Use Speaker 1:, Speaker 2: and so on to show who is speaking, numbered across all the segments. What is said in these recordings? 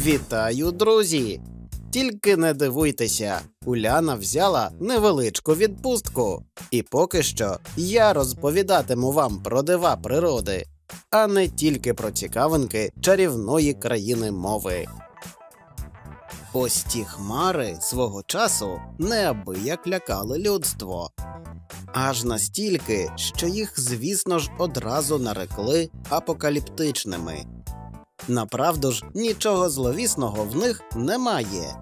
Speaker 1: Вітаю, друзі! Тільки не дивуйтеся, Уляна взяла невеличку відпустку. І поки що я розповідатиму вам про дива природи, а не тільки про цікавинки чарівної країни мови. Ось ті хмари свого часу неабияк лякали людство. Аж настільки, що їх, звісно ж, одразу нарекли апокаліптичними. Направду ж, нічого зловісного в них немає.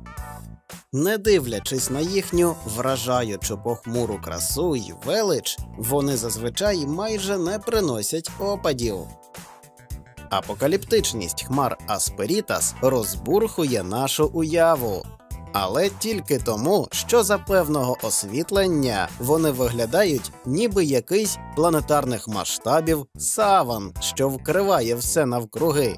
Speaker 1: Не дивлячись на їхню вражаючу похмуру красу й велич, вони зазвичай майже не приносять опадів. Апокаліптичність хмар Асперітас розбурхує нашу уяву. Але тільки тому, що за певного освітлення вони виглядають ніби якийсь планетарних масштабів саван, що вкриває все навкруги.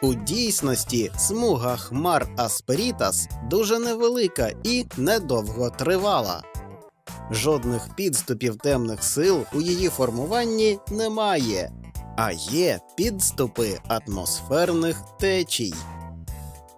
Speaker 1: У дійсності смуга хмар Асперітас дуже невелика і недовготривала. Жодних підступів темних сил у її формуванні немає, а є підступи атмосферних течій.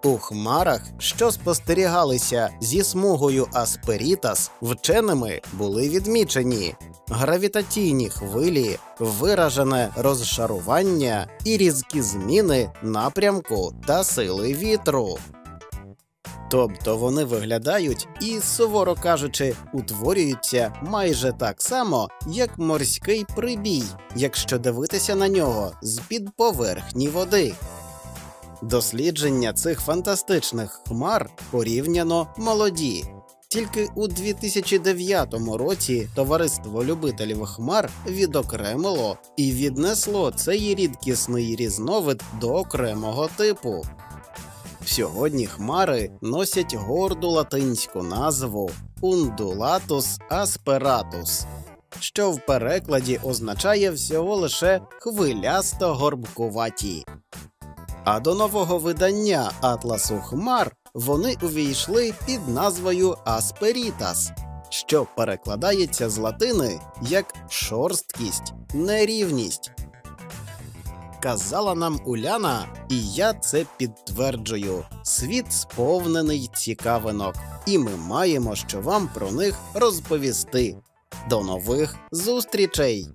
Speaker 1: У хмарах, що спостерігалися зі смугою Асперітас, вченими були відмічені гравітаційні хвилі, виражене розшарування і різкі зміни напрямку та сили вітру. Тобто вони виглядають і, суворо кажучи, утворюються майже так само, як морський прибій, якщо дивитися на нього з-під поверхні води. Дослідження цих фантастичних хмар порівняно молоді. Тільки у 2009 році Товариство любителів хмар відокремило і віднесло цей рідкісний різновид до окремого типу. Сьогодні хмари носять горду латинську назву Undulatus asperatus, що в перекладі означає всього лише хвилясто-горбкуваті. А до нового видання Атласу хмар вони увійшли під назвою Асперітас, що перекладається з латини як шорсткість, нерівність. Казала нам Уляна, і я це підтверджую. Світ сповнений цікавинок, і ми маємо що вам про них розповісти. До нових зустрічей!